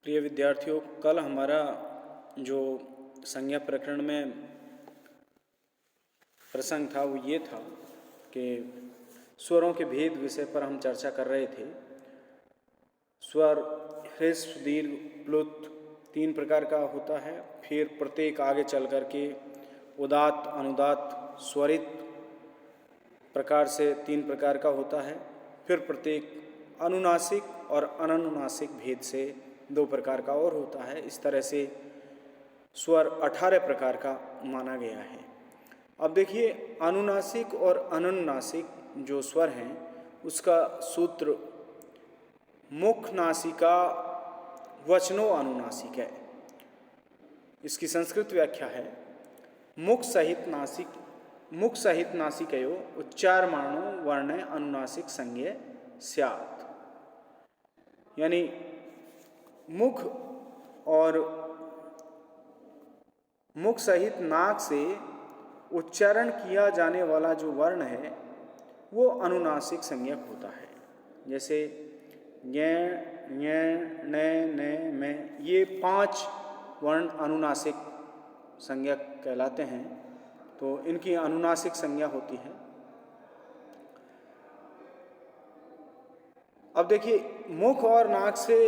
प्रिय विद्यार्थियों, कल हमारा जो संज्ञा प्रकरण में प्रसंग था वो ये था कि स्वरों के भेद विषय पर हम चर्चा कर रहे थे। स्वर ह्रस्व दीर्घ प्लुत 3 प्रकार का होता है। फिर प्रत्येक आगे चल कर के उदात्त अनुदात्त स्वरित प्रकार से 3 प्रकार का होता है। फिर प्रत्येक अनुनासिक और अननुनासिक भेद से 2 प्रकार का और होता है। इस तरह से स्वर 18 प्रकार का माना गया है। अब देखिए, अनुनासिक और अननुनासिक जो स्वर हैं उसका सूत्र मुख नासिका वचनो अनुनासिक है। इसकी संस्कृत व्याख्या है मुख सहित नासिकयो उच्चारमाणो वर्ण अनुनासिक संज्ञ स्यात्। यानी मुख और मुख सहित नाक से उच्चारण किया जाने वाला जो वर्ण है वो अनुनासिक संज्ञक होता है। जैसे ञ ञ न न में, ये 5 वर्ण अनुनासिक संज्ञक कहलाते हैं, तो इनकी अनुनासिक संज्ञा होती है। अब देखिए, मुख और नाक से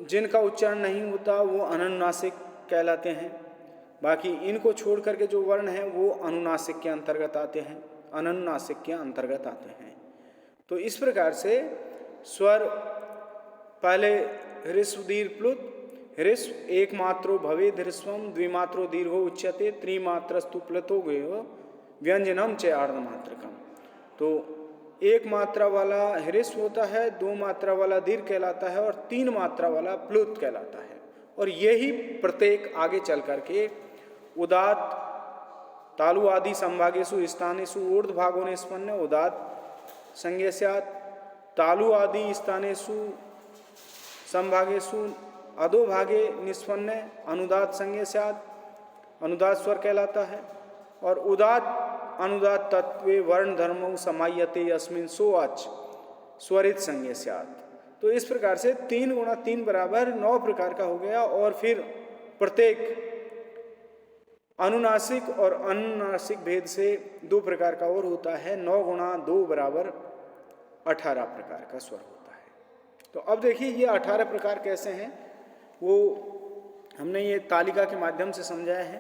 जिनका उच्चारण नहीं होता वो अनुनासिक कहलाते हैं। बाकी इनको छोड़ करके जो वर्ण हैं वो अनुनासिक के अंतर्गत आते हैं, अननुनासिक के अंतर्गत आते हैं। तो इस प्रकार से स्वर पहले ह्रस्व दीर्घ प्लुत। ह्रस्व एक मात्रो भवेद् ह्रस्वम द्विमात्रो दीर्घो उच्यते त्रिमात्रस्तु प्लुतो गयो व्यंजनम च आर्धमात्रकम। तो 1 मात्रा वाला ह्रस्व होता है, 2 मात्रा वाला दीर्घ कहलाता है और 3 मात्रा वाला प्लुत कहलाता है। और यही प्रत्येक आगे चल करके उदात्त तालु आदि संभागेषु स्थानेषु ऊर्ध्वभागो निष्पन्न उदात्त संज्ञा स्यात्। तालु आदि स्थानेषु संभागेषु अधोभागे निष्पन्न अनुदात्त संज्ञा स्यात्, अनुदात्त स्वर कहलाता है। और उदात्त अनुदात्त तत्वे वर्ण धर्मो समायते अस्मिन् सोवाच स्वरित संज्ञा स्यात्। तो इस प्रकार से 3 × 3 बराबर 9 प्रकार का हो गया। और फिर प्रत्येक अनुनासिक और अननुनासिक भेद से 2 प्रकार का और होता है। 9 × 2 बराबर 18 प्रकार का स्वर होता है। तो अब देखिए, ये 18 प्रकार कैसे हैं वो हमने ये तालिका के माध्यम से समझाया है।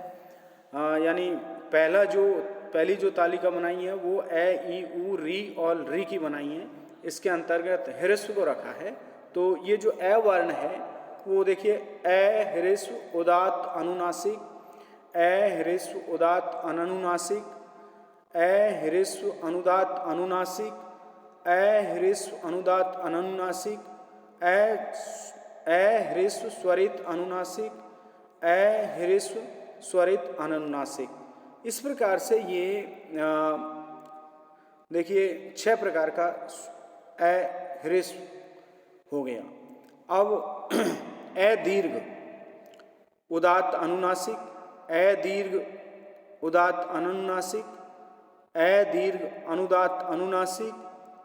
यानी पहली जो तालिका बनाई है वो ए ई उ री और री की बनाई है। इसके अंतर्गत ह्रस्व को रखा है। तो ये जो ए वर्ण है वो देखिए, ए ह्रस्व उदात्त अनुनासिक, ए ह्रस्व उदात्त अननुनासिक, ए ह्रस्व अनुदात्त अनुनासिक, ए ह्रस्व अनुदात्त अननुनासिक, ए ह्रस्व स्वरित अनुनासिक, ए ह्रस्व स्वरित अननुनासिक। इस प्रकार से ये देखिए 6 प्रकार का ए ह्रस्व हो गया। अब ए दीर्घ उदात्त अनुनासिक, ए दीर्घ उदात्त अननुनासिक, ए दीर्घ अनुदात्त अनुनासिक,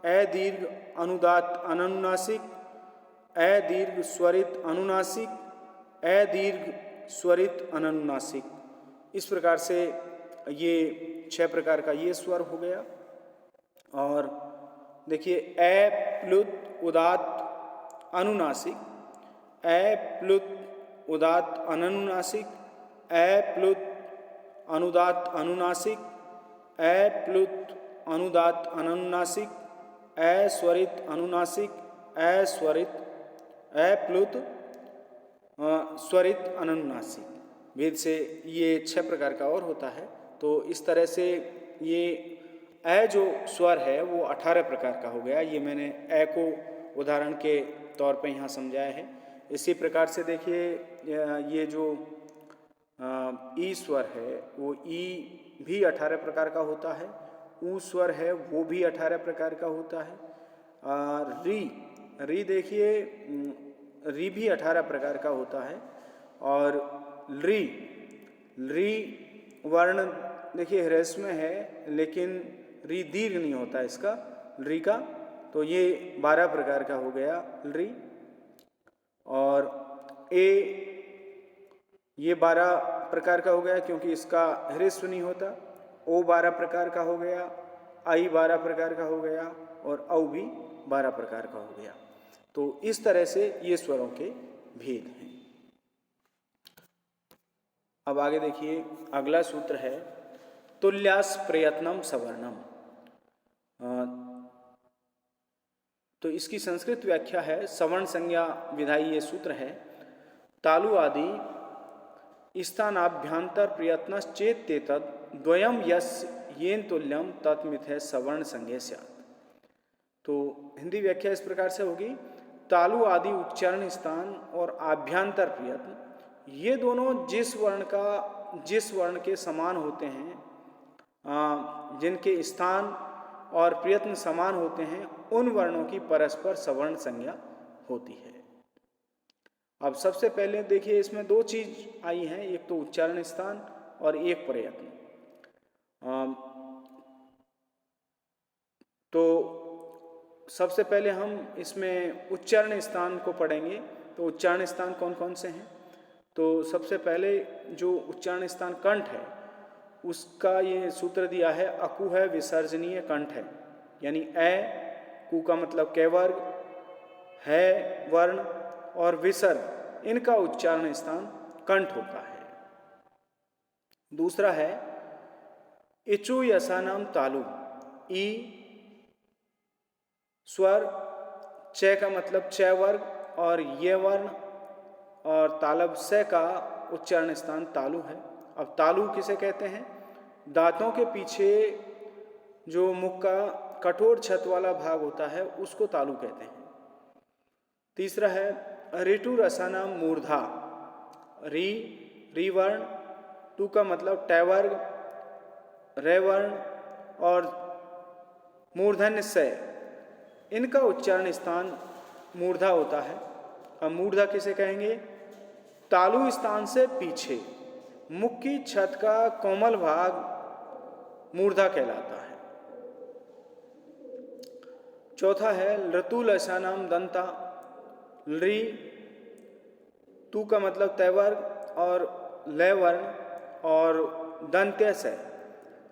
ए दीर्घ अनुदात्त अननुनासिक, ए दीर्घ स्वरित अनुनासिक, ए दीर्घ स्वरित अननुनासिक। इस प्रकार से ये 6 प्रकार का ये स्वर हो गया। और देखिए, ए प्लुत उदात्त अनुनासिक, ए प्लुत उदात्त अननुनासिक, ए प्लुत अनुदात्त अनुनासिक, ए प्लुत अनुदात्त अननुनासिक, ए स्वरित अनुनासिक, ए प्लुत स्वरित अननुनासिक भेद से ये 6 प्रकार का और होता है। तो इस तरह से ये ए जो स्वर है वो 18 प्रकार का हो गया। ये मैंने ए को उदाहरण के तौर पे यहाँ समझाया है। इसी प्रकार से देखिए, ये जो ई स्वर है वो ई भी 18 प्रकार का होता है। ऊ स्वर है वो भी 18 प्रकार का होता है। री देखिए, री भी 18 प्रकार का होता है। और री वर्ण देखिए ह्रस्व में है, लेकिन री दीर्घ नहीं होता इसका, री का। तो ये 12 प्रकार का हो गया री। और ए ये 12 प्रकार का हो गया क्योंकि इसका ह्रस्व नहीं होता। ओ 12 प्रकार का हो गया, आई 12 प्रकार का हो गया और औ भी 12 प्रकार का हो गया। तो इस तरह से ये स्वरों के भेद हैं। अब आगे देखिए, अगला सूत्र है तुल्यास प्रयत्नम सवर्णम। तो इसकी संस्कृत व्याख्या है, सवर्ण संज्ञा विधायी ये सूत्र है। तालु आदि स्थानाभ्यंतर प्रयत्न चेत तद द्वयम यस येन तुल्यम तत्मित है सवर्ण संज्ञा स्यात्। तो हिंदी व्याख्या इस प्रकार से होगी, तालु आदि उच्चारण स्थान और आभ्यंतर प्रयत्न, ये दोनों जिस वर्ण के समान होते हैं, जिनके स्थान और प्रयत्न समान होते हैं, उन वर्णों की परस्पर सवर्ण संज्ञा होती है। अब सबसे पहले देखिए, इसमें दो चीज आई हैं, एक तो उच्चारण स्थान और एक प्रयत्न। तो सबसे पहले हम इसमें उच्चारण स्थान को पढ़ेंगे। तो उच्चारण स्थान कौन कौन से हैं? तो सबसे पहले जो उच्चारण स्थान कंठ है, उसका ये सूत्र दिया है, अकु है विसर्जनीय कंठ है। यानी ए, कु का मतलब कै वर्ग, है वर्ण और विसर्ग, इनका उच्चारण स्थान कंठ होता है। दूसरा है इचु यसानाम तालु, ई स्वर, च का मतलब च वर्ग और ये वर्ण और तालब से का उच्चारण स्थान तालु है। अब तालु किसे कहते हैं? दांतों के पीछे जो मुख का कठोर छत वाला भाग होता है उसको तालु कहते हैं। तीसरा है ऋतु रसानाम मूर्धा, री वर्ण, टू का मतलब ट वर्ग, रे वर्ण और मूर्धन्य से, इनका उच्चारण स्थान मूर्धा होता है। अब मूर्धा किसे कहेंगे? तालु स्थान से पीछे मुख की छत का कोमल भाग मूर्धा कहलाता है। चौथा है ऋतु लसानाम दंता, ली, तू का मतलब तय वर्ग और लय वर्ण और दंत्य से,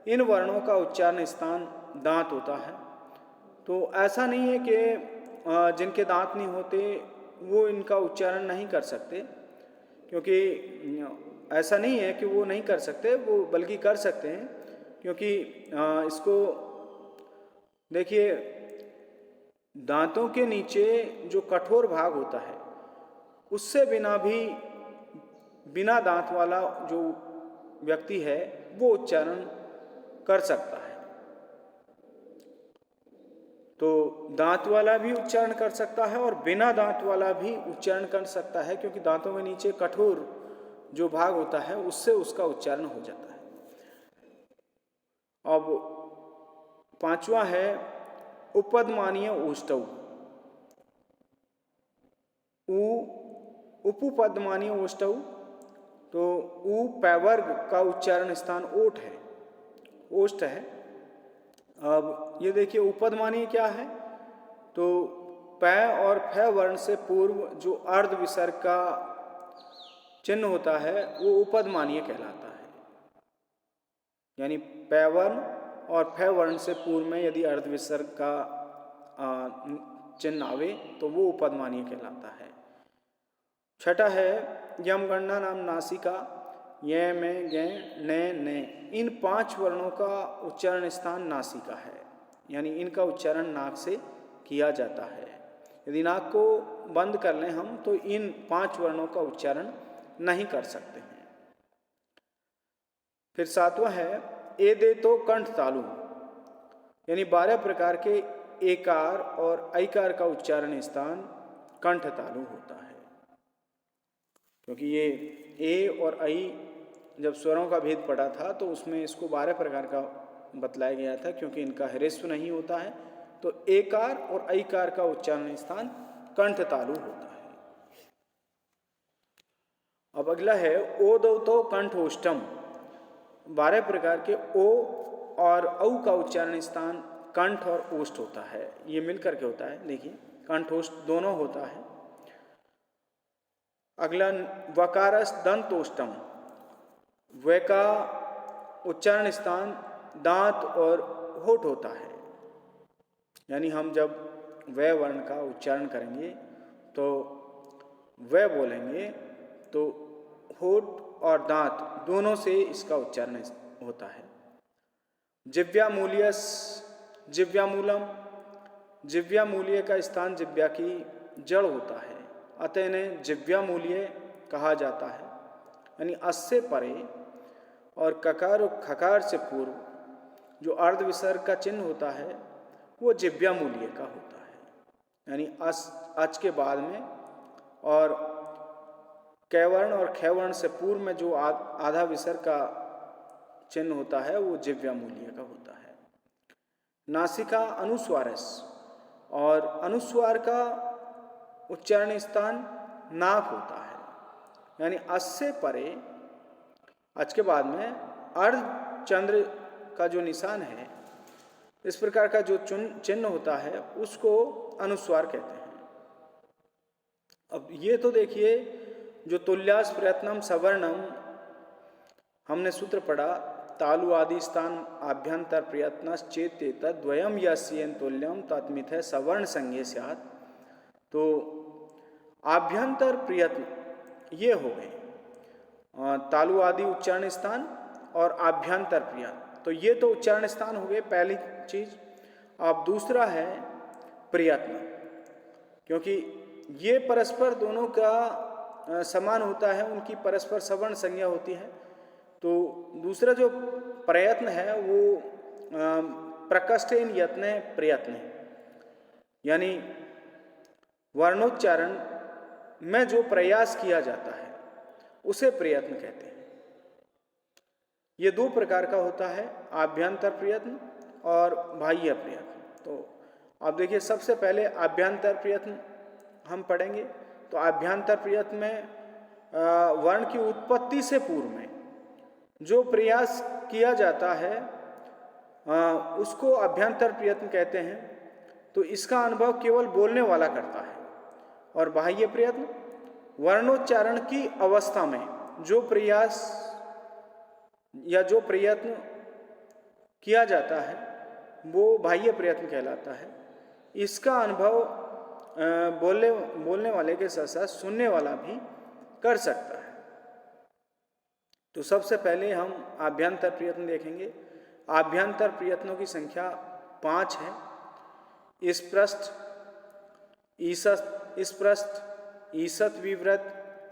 इन वर्णों का उच्चारण स्थान दांत होता है। तो ऐसा नहीं है कि जिनके दांत नहीं होते वो इनका उच्चारण नहीं कर सकते, क्योंकि ऐसा नहीं है कि वो नहीं कर सकते, वो बल्कि कर सकते हैं। क्योंकि इसको देखिए, दांतों के नीचे जो कठोर भाग होता है उससे बिना दांत वाला जो व्यक्ति है वो उच्चारण कर सकता है। तो दांत वाला भी उच्चारण कर सकता है और बिना दांत वाला भी उच्चारण कर सकता है, क्योंकि दांतों के नीचे कठोर जो भाग होता है उससे उसका उच्चारण हो जाता है। अब पांचवा है उपपदमानीय ओष्ठौ, उपपदमानीय ओष्ठौ। तो उ पैवर्ग का उच्चारण स्थान ओठ है, ओष्ठ है। अब ये देखिए उपपदमानीय क्या है? तो पै और फै वर्ण से पूर्व जो अर्ध विसर्ग का चिन्ह होता है वो उपपदमानीय कहलाता है। यानी पै वर्ण और फै वर्ण से पूर्व में यदि अर्ध विसर्ग का चिन्ह आवे तो वो उपपदमानीय कहलाता है। छठा है यम गणना नाम नासिका, ये में गे ने ने, इन 5 वर्णों का उच्चारण स्थान नासिका है। यानी इनका उच्चारण नाक से किया जाता है। यदि नाक को बंद कर लें हम तो इन 5 वर्णों का उच्चारण नहीं कर सकते हैं। फिर सातवां है ए दे तो कंठ तालु, यानी 12 प्रकार के एकार और ऐकार का उच्चारण स्थान कंठ तालु होता है। क्योंकि ये ए और ऐ जब स्वरों का भेद पड़ा था तो उसमें इसको 12 प्रकार का बतलाया गया था, क्योंकि इनका ह्रस्व नहीं होता है। तो एकार और ऐकार का उच्चारण स्थान कंठ तालु होता है। अब अगला है ओ दो तो कंठ ओष्ठम, 12 प्रकार के ओ और औ का उच्चारण स्थान कंठ और ओष्ठ होता है। ये मिलकर के होता है। देखिए कंठ ओष्ठ दोनों होता है। अगला वकारस दंतोष्टम, व का उच्चारण स्थान दांत और होठ होता है। यानी हम जब व वर्ण का उच्चारण करेंगे तो व बोलेंगे तो होठ और दांत दोनों से इसका उच्चारण होता है। जिव्यामूल्यस, जिव्यामूलम, जिव्यामूल्य का स्थान जिव्या की जड़ होता है, अतः इन्हें जिव्यामूल्य कहा जाता है। यानी अस से परे और ककार और खकार से पूर्व जो अर्ध विसर्ग का चिन्ह होता है वो जिव्यामूल्य का होता है। यानी अच के बाद में और कैवर्ण और खैवर्ण से पूर्व में जो आधा विसर्ग का चिन्ह होता है वो जिव्यामूल्य का होता है। नासिका अनुस्वारस, और अनुस्वार का उच्चारण स्थान नाक होता है। यानी अस से परे अच के बाद में अर्ध चंद्र का जो निशान है, इस प्रकार का जो चिन्ह होता है उसको अनुस्वार कहते हैं। अब ये तो देखिए जो तुल्यास प्रयत्नम सवर्णम हमने सूत्र पढ़ा, तालु आदि स्थान आभ्यंतर प्रयत्नश्चेत द्वयम यस्येन तुल्यम तत्मिथ है सवर्ण संज्ञे स्यात्। तो आभ्यंतर प्रयत्न ये हो गए तालु आदि उच्चारण स्थान और आभ्यंतर प्रयत्न, तो ये तो उच्चारण स्थान हो गए पहली चीज। अब दूसरा है प्रयत्न, क्योंकि ये परस्पर दोनों का समान होता है, उनकी परस्पर सवर्ण संज्ञा होती है। तो दूसरा जो प्रयत्न है वो प्रकष्टेन यत्न प्रयत्न है, यानी वर्णोच्चारण में जो प्रयास किया जाता है उसे प्रयत्न कहते हैं। ये दो प्रकार का होता है, आभ्यंतर प्रयत्न और बाह्य प्रयत्न। तो आप देखिए सबसे पहले आभ्यंतर प्रयत्न हम पढ़ेंगे। तो आभ्यंतर प्रयत्न में वर्ण की उत्पत्ति से पूर्व में जो प्रयास किया जाता है उसको आभ्यंतर प्रयत्न कहते हैं। तो इसका अनुभव केवल बोलने वाला करता है। और बाह्य प्रयत्न वर्णोच्चारण की अवस्था में जो प्रयास या जो प्रयत्न किया जाता है वो बाह्य प्रयत्न कहलाता है। इसका अनुभव बोलने वाले के साथ साथ सुनने वाला भी कर सकता है। तो सबसे पहले हम आभ्यंतर प्रयत्न देखेंगे। आभ्यंतर प्रयत्नों की संख्या 5 है। स्पृष्ट, स्पृष्ट, ईसत विव्रत,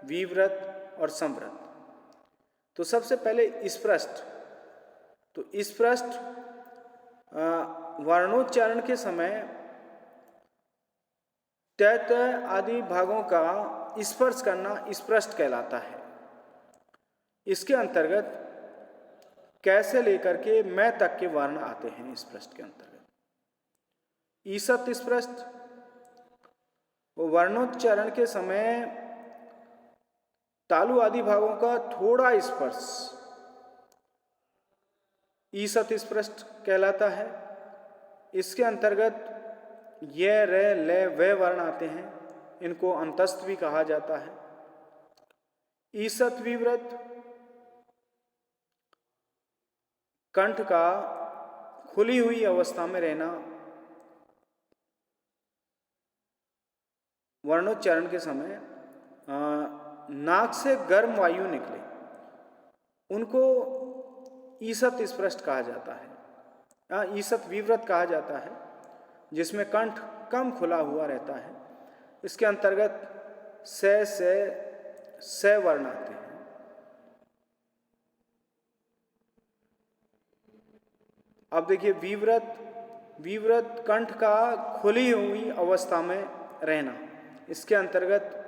विव्रत और संव्रत। तो सबसे पहले स्पृष्ट। तो स्पृष्ट वर्णोच्चारण के समय तैत आदि भागों का स्पर्श करना स्पृष्ट कहलाता है। इसके अंतर्गत कैसे लेकर के मैं तक के वर्ण आते हैं स्पृष्ट के अंतर्गत। ईसत स्पृष्ट वर्णोच्चारण के समय तालु आदि भागों का थोड़ा स्पर्श ईसत स्पृष्ट कहलाता है। इसके अंतर्गत ये रे ले वे वर्ण आते हैं, इनको अंतस्थ भी कहा जाता है। ईसत विव्रत कंठ का खुली हुई अवस्था में रहना, वर्णोच्चारण के समय नाक से गर्म वायु निकले, उनको ईसत स्पृष्ट कहा जाता है। ईसत विव्रत कहा जाता है, जिसमें कंठ कम खुला हुआ रहता है। इसके अंतर्गत से वर्ण आते हैं। अब देखिए विव्रत, विव्रत कंठ का खुली हुई अवस्था में रहना, इसके अंतर्गत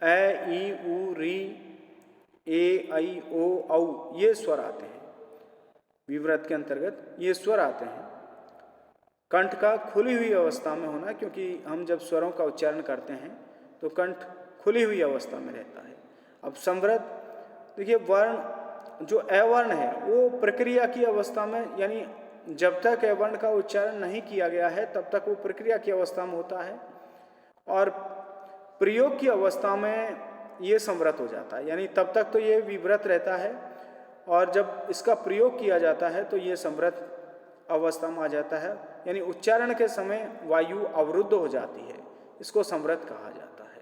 ए, ई, उ, री, ए, ऐ, ओ, औ ये स्वर आते हैं। विव्रत के अंतर्गत ये स्वर आते हैं। कंठ का खुली हुई अवस्था में होना, क्योंकि हम जब स्वरों का उच्चारण करते हैं तो कंठ खुली हुई अवस्था में रहता है। अब संवृत देखिए वर्ण जो अवर्ण है वो प्रक्रिया की अवस्था में, यानी जब तक अवर्ण का उच्चारण नहीं किया गया है तब तक वो प्रक्रिया की अवस्था में होता है। और प्रयोग की अवस्था में ये संवृत हो जाता है, यानी तब तक तो ये विव्रत रहता है और जब इसका प्रयोग किया जाता है तो ये संवृत अवस्था में आ जाता है, यानी उच्चारण के समय वायु अवरुद्ध हो जाती है, इसको संवृत कहा जाता है।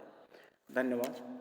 धन्यवाद।